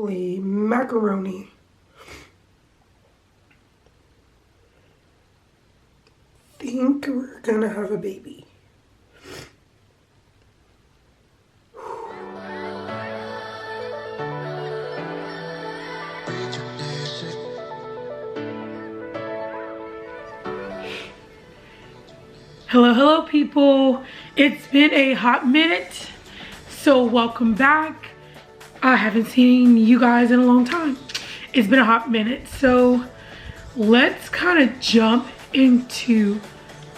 Holy macaroni. Think we're gonna have a baby. Hello people. It's been a hot minute, so welcome back. I haven't seen you guys in a long time. It's been a hot minute, so let's kind of jump into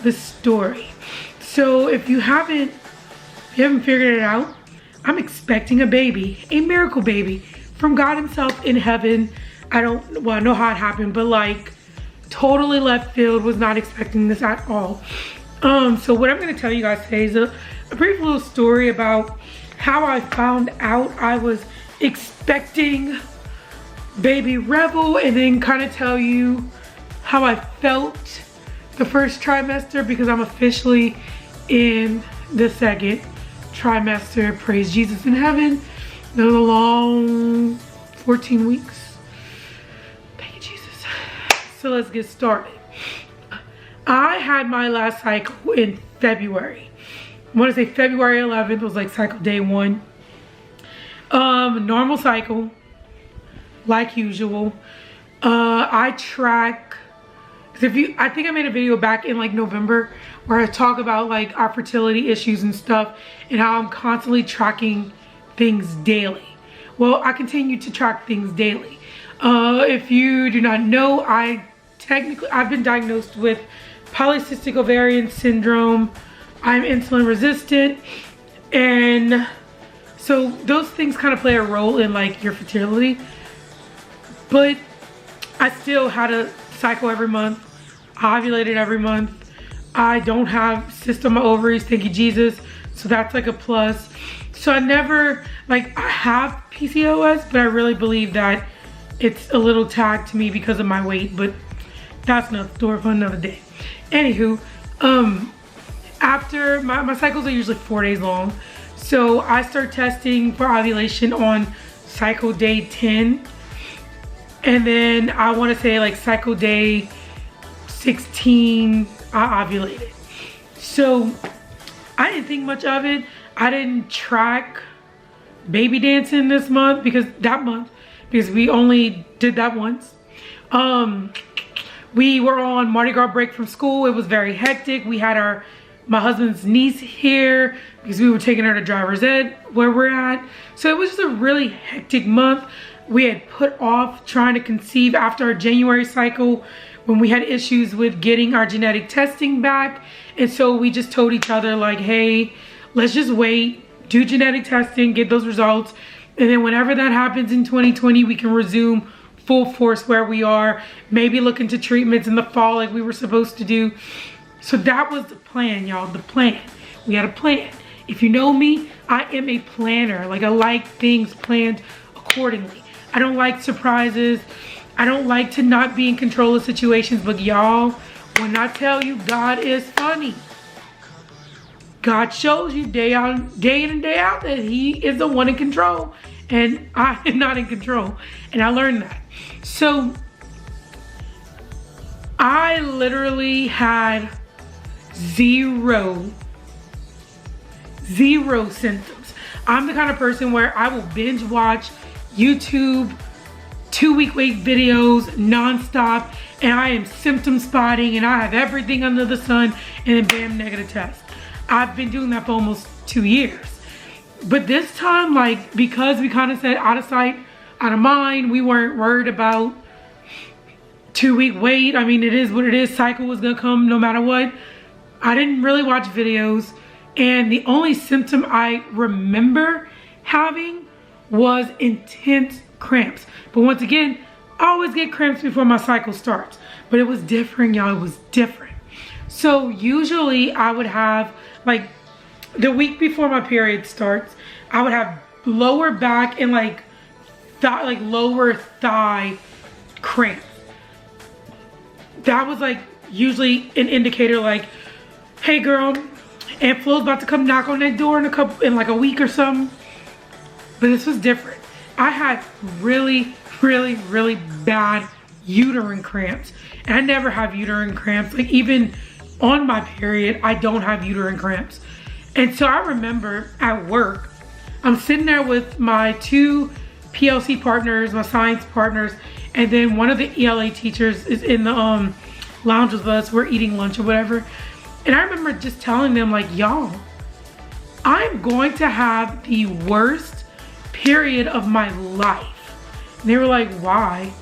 the story. So if you haven't figured it out, I'm expecting a baby, a miracle baby from God himself in heaven. I know how it happened, but like totally left field, was not expecting this at all. So what I'm gonna tell you guys today is a brief little story about how I found out I was expecting baby Revelle, and then kind of tell you how I felt the first trimester, because I'm officially in the second trimester. Praise Jesus in heaven. It was a long 14 weeks. Thank you, Jesus. So let's get started. I had my last cycle in February. I want to say February 11th was like cycle day 1. Normal cycle, like usual. I track, I think I made a video back in like November where I talk about like our fertility issues and stuff, and how I'm constantly tracking things daily. Well, I continue to track things daily. If you do not know, I've been diagnosed with polycystic ovarian syndrome. I'm insulin resistant, and so those things kind of play a role in like your fertility. But I still had a cycle every month. I ovulated every month. I don't have cysts on my ovaries, thank you Jesus, so that's like a plus. So I never, like, I have PCOS, but I really believe that it's a little tagged to me because of my weight, but that's another story for another day. Anywho, after my cycles are usually 4 days long, so I start testing for ovulation on cycle day 10, and then I want to say like cycle day 16 I ovulated. So I didn't think much of it. I didn't track baby dancing this month because we only did that once. We were on Mardi Gras break from school. It was very hectic. We had my husband's niece here because we were taking her to driver's ed where we're at. So it was just a really hectic month. We had put off trying to conceive after our January cycle when we had issues with getting our genetic testing back. And so we just told each other like, hey, let's just wait, do genetic testing, get those results. And then whenever that happens in 2020, we can resume full force where we are, maybe look into treatments in the fall like we were supposed to do. So that was the plan, y'all, the plan. We had a plan. If you know me, I am a planner. Like, I like things planned accordingly. I don't like surprises. I don't like to not be in control of situations, but y'all, when I tell you God is funny, God shows you day in and day out that he is the one in control, and I am not in control, and I learned that. So I literally had zero symptoms. I'm the kind of person where I will binge watch YouTube 2-week wait videos nonstop, and I am symptom spotting, and I have everything under the sun, and then bam, negative test. I've been doing that for almost 2 years. But this time, like, because we kind of said out of sight, out of mind, we weren't worried about 2-week wait. I mean, it is what it is. Cycle was gonna come no matter what. I didn't really watch videos, and the only symptom I remember having was intense cramps. But once again, I always get cramps before my cycle starts, but it was different, y'all. It was different. So usually I would have, like, the week before my period starts, I would have lower back and like lower thigh cramps. That was like usually an indicator like, hey girl, Aunt Flo's about to come knock on that door in like a week or something. But this was different. I had really, really, really bad uterine cramps. And I never have uterine cramps. Like even on my period, I don't have uterine cramps. And so I remember at work, I'm sitting there with my 2 PLC partners, my science partners, and then one of the ELA teachers is in the lounge with us. We're eating lunch or whatever. And I remember just telling them like, y'all, I'm going to have the worst period of my life. And they were like, why?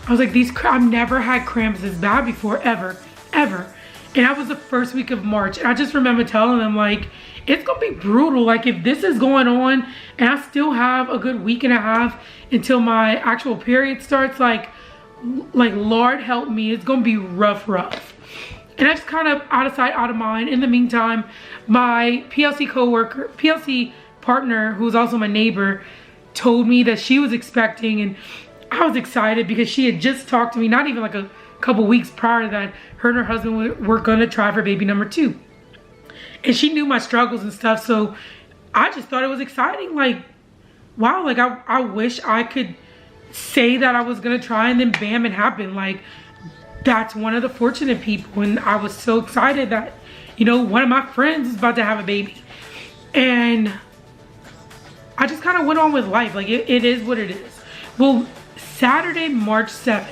I was like, I've never had cramps this bad before, ever. And that was the first week of March. And I just remember telling them like, it's gonna be brutal. Like if this is going on and I still have a good week and a half until my actual period starts, like Lord help me, it's gonna be rough. And that's kind of out of sight, out of mind. In the meantime, my PLC partner, who's also my neighbor, told me that she was expecting, and I was excited because she had just talked to me, not even like a couple weeks prior to that, her and her husband were gonna try for baby number 2. And she knew my struggles and stuff, so I just thought it was exciting. Like, wow, like I wish I could say that I was gonna try and then bam, it happened. Like, that's one of the fortunate people, and I was so excited that, you know, one of my friends is about to have a baby. And I just kind of went on with life. Like, it is what it is. Well, Saturday, March 7th,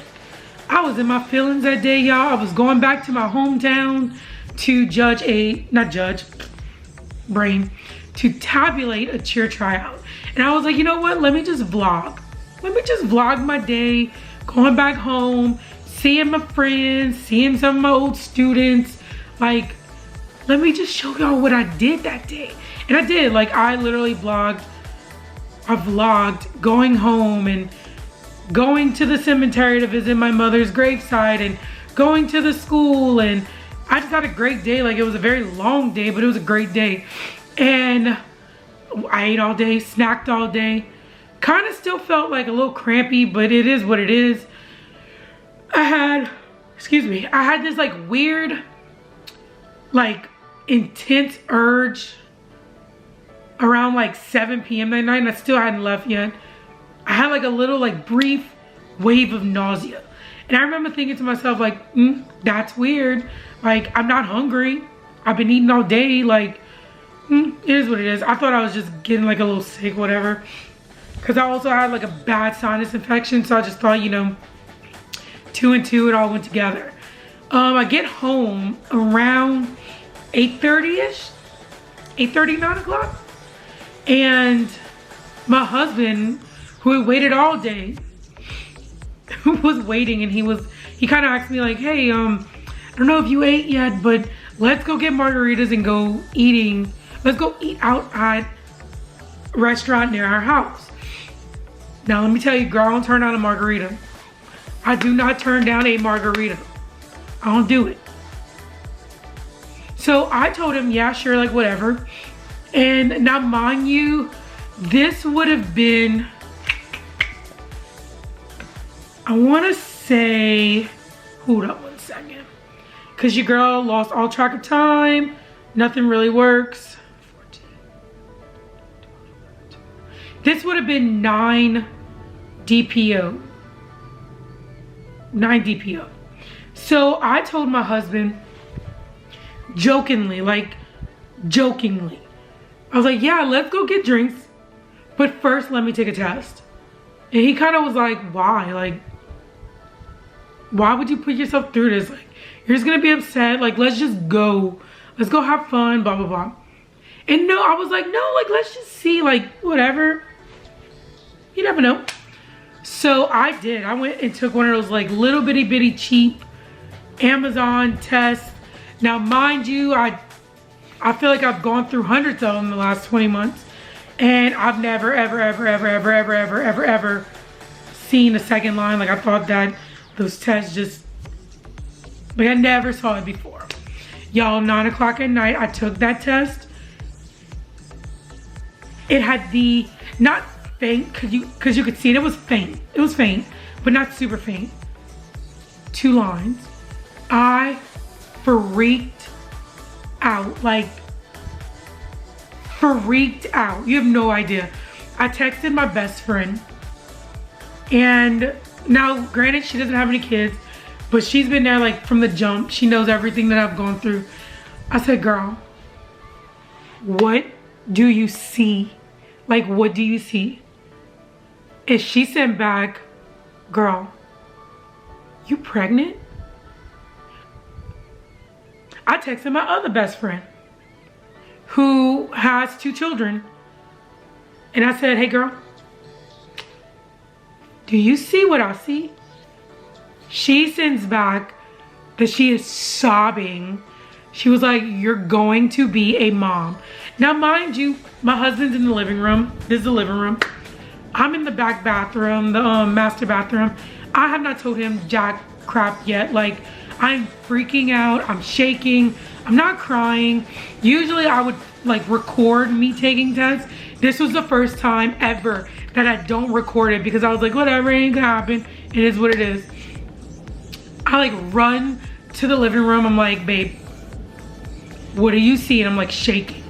I was in my feelings that day, y'all. I was going back to my hometown to to tabulate a cheer tryout. And I was like, you know what? Let me just vlog. Let me just vlog my day, going back home, seeing my friends, seeing some of my old students. Like, let me just show y'all what I did that day. And I did. Like, I literally vlogged going home and going to the cemetery to visit my mother's gravesite and going to the school, and I just had a great day. Like, it was a very long day, but it was a great day. And I ate all day, snacked all day. Kind of still felt like a little crampy, but it is what it is. I had this like weird, like intense urge around like 7 p.m. that night, and I still hadn't left yet. I had like a little like brief wave of nausea. And I remember thinking to myself like, that's weird. Like, I'm not hungry. I've been eating all day. Like, it is what it is. I thought I was just getting like a little sick, whatever. Because I also had like a bad sinus infection. So I just thought, you know, 2 and 2, it all went together. I get home around 8:30-ish, 8:30, 9 o'clock. And my husband, who had waited all day, was waiting, and he kind of asked me like, hey, I don't know if you ate yet, but let's go get margaritas and go eating. Let's go eat out at a restaurant near our house. Now, let me tell you, girl, I don't turn down a margarita. I do not turn down a margarita. I don't do it. So I told him, yeah, sure, like whatever. And now, mind you, this would have been, I want to say, hold up one second, because your girl lost all track of time. Nothing really works. 14. This would have been 9 DPO. 9 DPO. So I told my husband, jokingly, I was like, yeah, let's go get drinks, but first let me take a test. And he kind of was like, why? Like, why would you put yourself through this? Like, you're just gonna be upset. Like, let's just go. Let's go have fun, blah, blah, blah. And no, I was like, no, like, let's just see, like, whatever. You never know. So I did. I went and took one of those, like, little bitty cheap Amazon tests. Now, mind you, I feel like I've gone through hundreds of them in the last 20 months. And I've never, ever seen a second line. Like, I thought that those tests just, like, I never saw it before. Y'all, 9 o'clock at night, I took that test. It had the, not faint, because you could see it, it was faint. It was faint, but not super faint. 2 lines. I freaked out, like, freaked out. You have no idea. I texted my best friend And now, granted, she doesn't have any kids, but she's been there like from the jump. She knows everything that I've gone through. I said, girl, what do you see? Like, what do you see? And she sent back, girl, you pregnant? I texted my other best friend who has 2 children. And I said, hey girl, do you see what I see? She sends back that she is sobbing. She was like, you're going to be a mom. Now, mind you, my husband's in the living room. This is the living room. I'm in the back bathroom, the master bathroom. I have not told him jack crap yet. Like, I'm freaking out. I'm shaking. I'm not crying. Usually I would like record me taking tests. This was the first time ever that I don't record it because I was like, whatever, it ain't gonna happen. It is what it is. I like run to the living room. I'm like, babe, what do you see? And I'm like shaking.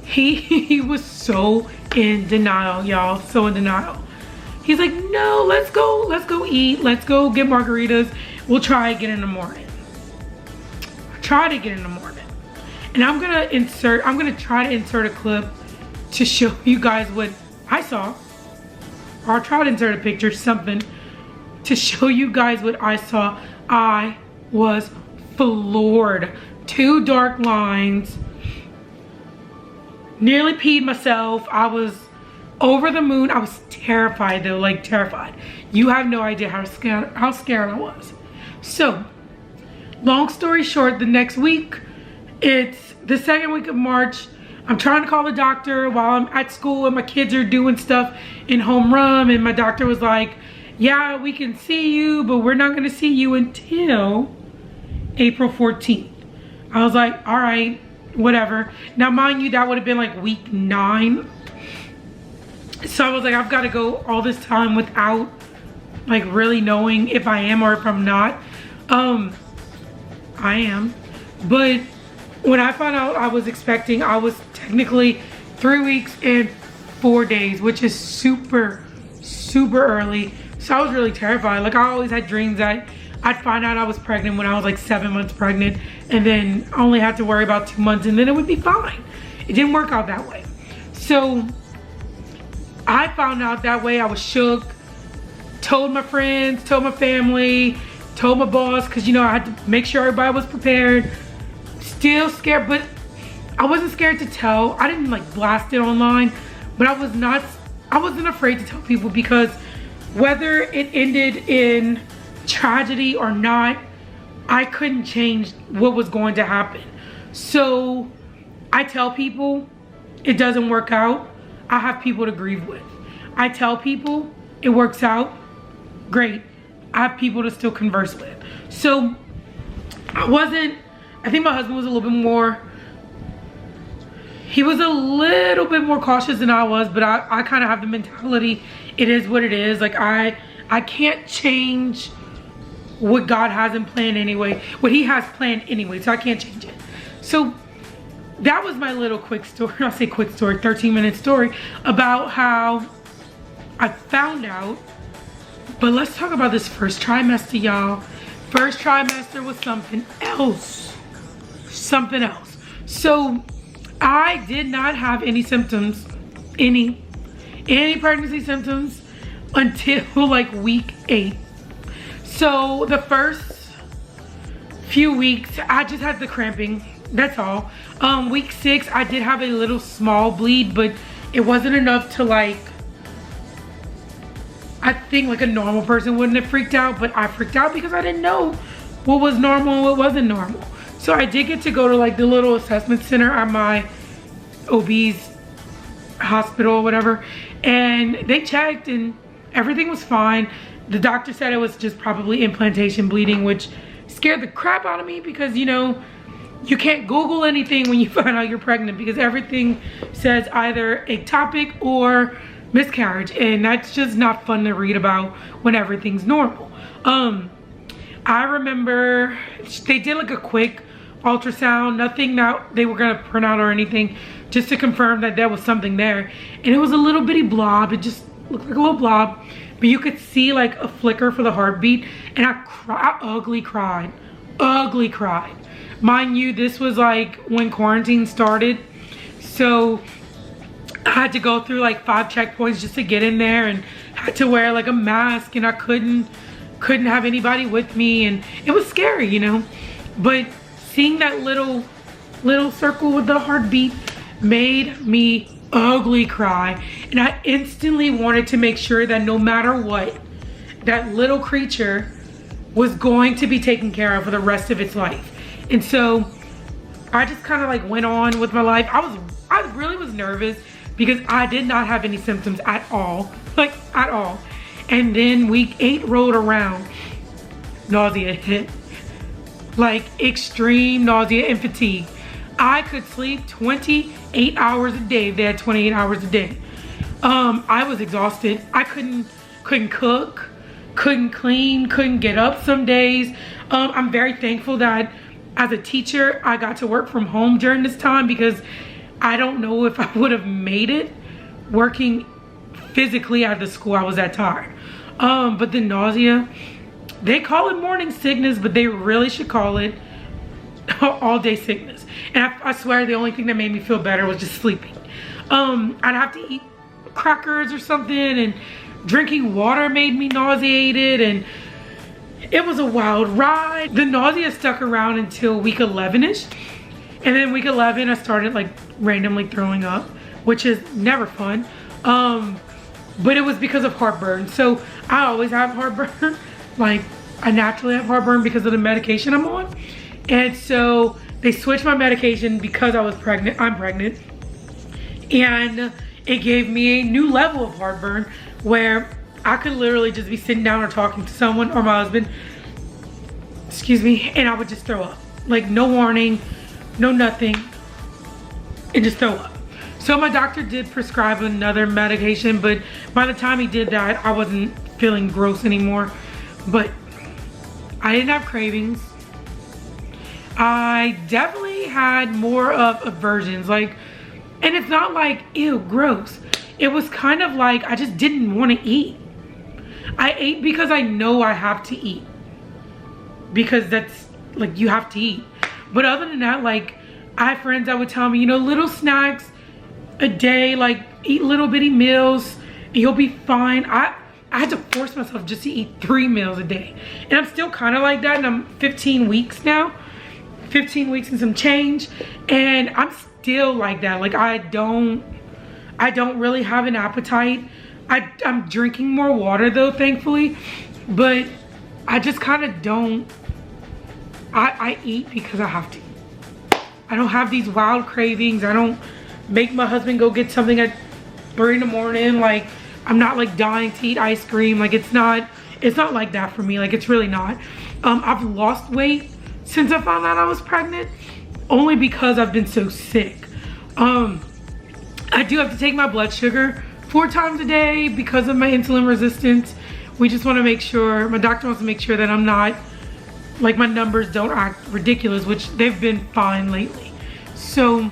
He was so in denial, y'all, so in denial. He's like, no, let's go eat. Let's go get margaritas. We'll try again in the morning. Try again in the morning. And I'm gonna try to insert a clip to show you guys what I saw. Or I'll try to insert a picture, something, to show you guys what I saw. I was floored. 2 dark lines. Nearly peed myself. I was over the moon. I was terrified though, like terrified. You have no idea how scared I was. So, long story short, the next week, it's the 2nd week of March. I'm trying to call the doctor while I'm at school and my kids are doing stuff in homeroom, and my doctor was like, yeah, we can see you, but we're not gonna see you until April 14th. I was like, all right, whatever. Now, mind you, that would have been like week 9. So I was like, I've got to go all this time without like really knowing if I am or if I'm not. I am. But when I found out I was expecting, I was technically 3 weeks and 4 days, which is super, super early. So I was really terrified. Like, I always had dreams that I'd find out I was pregnant when I was like 7 months pregnant, and then I only had to worry about 2 months and then it would be fine. It didn't work out that way. So I found out that way. I was shook, told my friends, told my family, told my boss, because you know I had to make sure everybody was prepared. Still scared, but I wasn't scared to tell. I didn't like blast it online, but I wasn't afraid to tell people, because whether it ended in tragedy or not, I couldn't change what was going to happen. So I tell people it doesn't work out, I have people to grieve with. I tell people it works out, great, I have people to still converse with. So I think my husband was a little bit more, he was a little bit more cautious than I was, but I kind of have the mentality, it is what it is. Like, I can't change what God has in plan anyway, what he has planned anyway, so I can't change it. So that was my little quick story, I'll say quick story, 13-minute story about how I found out. But let's talk about this first trimester, y'all. First trimester was something else. Something else. So I did not have any symptoms, any pregnancy symptoms until like week 8. So the first few weeks, I just had the cramping, that's all. Week 6, I did have a little small bleed, but it wasn't enough to like, I think like a normal person wouldn't have freaked out, but I freaked out because I didn't know what was normal and what wasn't normal. So I did get to go to like the little assessment center at my OB's hospital or whatever, and they checked and everything was fine. The doctor said it was just probably implantation bleeding, which scared the crap out of me, because you know, you can't Google anything when you find out you're pregnant, because everything says either ectopic or miscarriage, and that's just not fun to read about when everything's normal. I remember they did like a quick ultrasound, nothing that they were gonna print out or anything, just to confirm that there was something there, and it was a little bitty blob. It just looked like a little blob, but you could see like a flicker for the heartbeat, and I ugly cried. Mind you, this was like when quarantine started, so I had to go through like 5 checkpoints just to get in there, and had to wear like a mask, and I couldn't have anybody with me, and it was scary, you know. But seeing that little circle with the heartbeat made me ugly cry, and I instantly wanted to make sure that no matter what, that little creature was going to be taken care of for the rest of its life. And so I just kind of like went on with my life. I really was nervous because I did not have any symptoms at all, like at all. And then week 8 rolled around, nausea hit, like extreme nausea and fatigue. I could sleep 28 hours a day. They had 28 hours a day. I was exhausted. I couldn't cook, couldn't clean, couldn't get up some days. I'm very thankful that as a teacher, I got to work from home during this time, because I don't know if I would have made it working physically at the school. I was that tired. But the nausea, they call it morning sickness, but they really should call it all day sickness. And I swear the only thing that made me feel better was just sleeping. I'd have to eat crackers or something, and drinking water made me nauseated, and it was a wild ride. The nausea stuck around until week 11-ish. And then week 11, I started like randomly throwing up, which is never fun. But it was because of heartburn. So I always have heartburn. Like, I naturally have heartburn because of the medication I'm on. And so they switched my medication because I was pregnant. I'm pregnant. And it gave me a new level of heartburn where I could literally just be sitting down or talking to someone or my husband, excuse me, and I would just throw up. Like, no warning, no nothing, and just throw up. So my doctor did prescribe another medication, but by the time he did that, I wasn't feeling gross anymore. But I didn't have cravings. I definitely had more of aversions, like, and it's not like, ew, gross. It was kind of like I just didn't want to eat. I ate because I know I have to eat, because that's like, you have to eat. But other than that, like, I have friends that would tell me, you know, little snacks a day, like eat little bitty meals and you'll be fine. I had to force myself just to eat 3 meals a day, and I'm still kind of like that, and I'm 15 weeks now, 15 weeks and some change, and I'm still like that. Like, I don't really have an appetite. I'm drinking more water though, thankfully, but I just kind of don't. I eat because I have to. I don't have these wild cravings. I don't make my husband go get something at 3 in the morning. Like, I'm not like dying to eat ice cream. Like, it's not like that for me. Like, it's really not. I've lost weight since I found out I was pregnant, only because I've been so sick. I do have to take my blood sugar 4 times a day because of my insulin resistance. We just want to make sure, my doctor wants to make sure that I'm not, like, my numbers don't act ridiculous, which they've been fine lately. So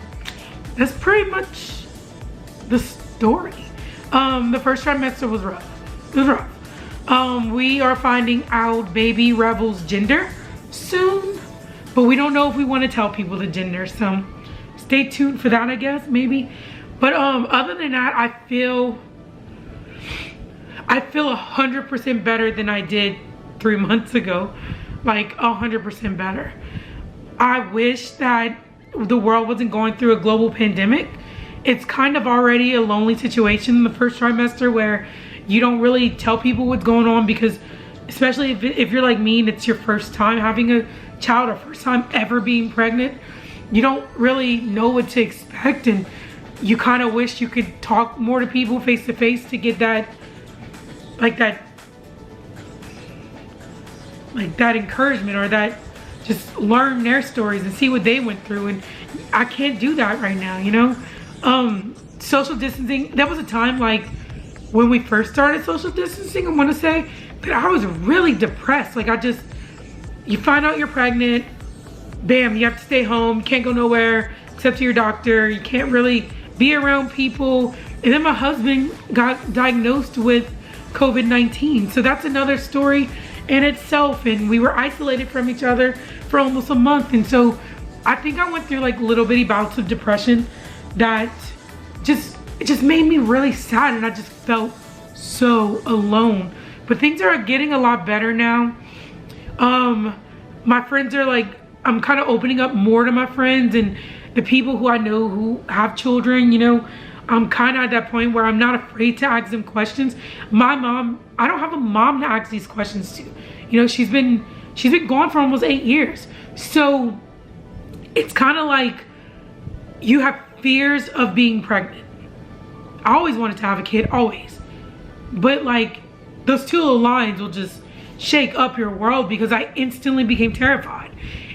that's pretty much the story. The first trimester was rough. It was rough. We are finding out baby Revelle's gender soon, but we don't know if we want to tell people the gender, so stay tuned for that, I guess, maybe. But other than that, I feel 100% better than I did 3 months ago. Like, 100% better. I wish that the world wasn't going through a global pandemic. It's kind of already a lonely situation in the first trimester, where you don't really tell people what's going on, because especially if you're like me and it's your first time having a child, or first time ever being pregnant, you don't really know what to expect, and you kind of wish you could talk more to people face to face to get that, like that encouragement, or that, just learn their stories and see what they went through. And I can't do that right now, you know. Social distancing, that was a time, like when we first started social distancing, I want to say, that I was really depressed. Like, you find out you're pregnant, bam, you have to stay home, you can't go nowhere except to your doctor, you can't really be around people, And then my husband got diagnosed with COVID-19. So that's another story in itself. And we were isolated from each other for almost a month. And so I think I went through like little bitty bouts of depression that it just made me really sad, and I just felt so alone. But things are getting a lot better now. My friends are like, I'm kind of opening up more to my friends and the people who I know who have children, you know. I'm kind of at that point where I'm not afraid to ask them questions. My mom, I don't have a mom to ask these questions to. You know, she's been gone for almost 8 years. So it's kind of like you have fears of being pregnant. I always wanted to have a kid, always. But like those two little lines will just shake up your world because I instantly became terrified.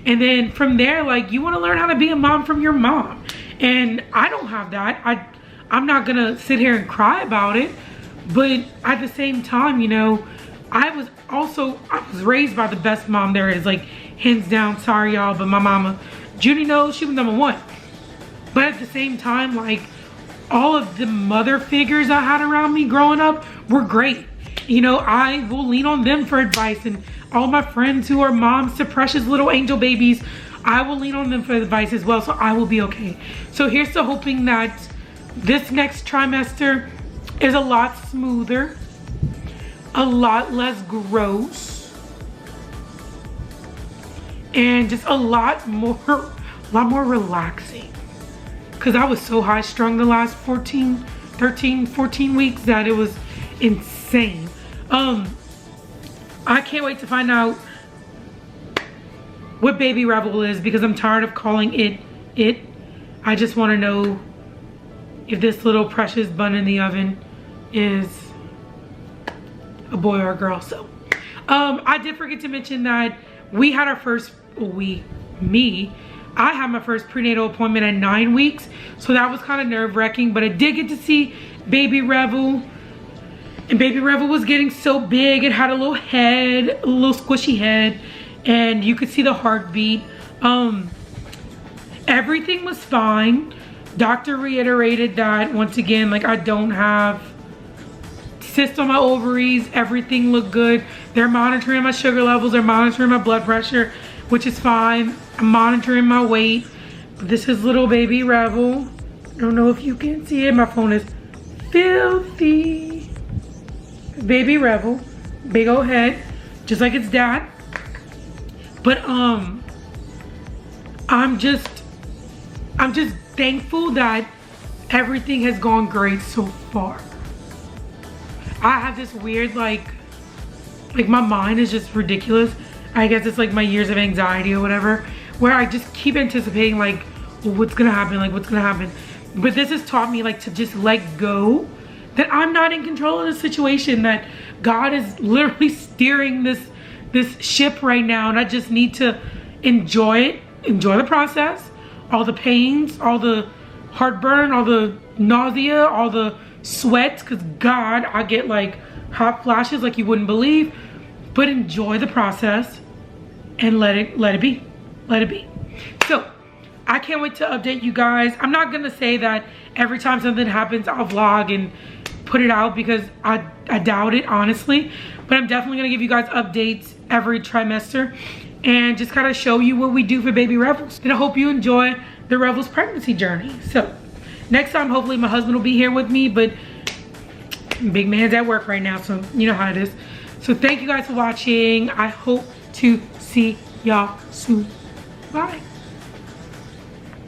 And then from there, like, you want to learn how to be a mom from your mom. And I don't have that. I'm not gonna sit here and cry about it. But at the same time, you know, I was raised by the best mom there is, like, hands down. Sorry y'all, but my mama, Judy knows, she was #1. But at the same time, like, all of the mother figures I had around me growing up were great. You know, I will lean on them for advice, and all my friends who are moms to precious little angel babies, I will lean on them for advice as well, so I will be okay. So here's to hoping that this next trimester is a lot smoother, a lot less gross, and just a lot more relaxing. Because I was so high strung the last 14 weeks that it was insane. I can't wait to find out what baby Revelle is, because I'm tired of calling it. I just want to know if this little precious bun in the oven is a boy or a girl. So I did forget to mention that we had our first, I had my first prenatal appointment at 9 weeks, so that was kind of nerve-wracking, but I did get to see baby Revelle. And baby Revelle was getting so big. It had a little head, a little squishy head, and you could see the heartbeat. Everything was fine. Doctor reiterated that, once again, like, I don't have cysts on my ovaries. Everything looked good. They're monitoring my sugar levels. They're monitoring my blood pressure, which is fine. I'm monitoring my weight. This is little baby Revelle. I don't know if you can see it. My phone is filthy. Baby Revelle, big old head, just like its dad. But I'm just thankful that everything has gone great so far. I have this weird, like my mind is just ridiculous. I guess it's like my years of anxiety or whatever, where I just keep anticipating, like, well, what's gonna happen, like, what's gonna happen. But this has taught me, like, to just let go, that I'm not in control of the situation, that God is literally steering this ship right now, and I just need to enjoy it, enjoy the process, all the pains, all the heartburn, all the nausea, all the sweat, because God, I get like hot flashes like you wouldn't believe. But enjoy the process and let it be. Let it be. So I can't wait to update you guys. I'm not gonna say that every time something happens I'll vlog and put it out, because I doubt it, honestly. But I'm definitely gonna give you guys updates every trimester and just kind of show you what we do for baby Revelles. And I hope you enjoy the Revelle's pregnancy journey. So next time, hopefully my husband will be here with me, but big man's at work right now, so you know how it is. So thank you guys for watching. I hope to see y'all soon. Bye.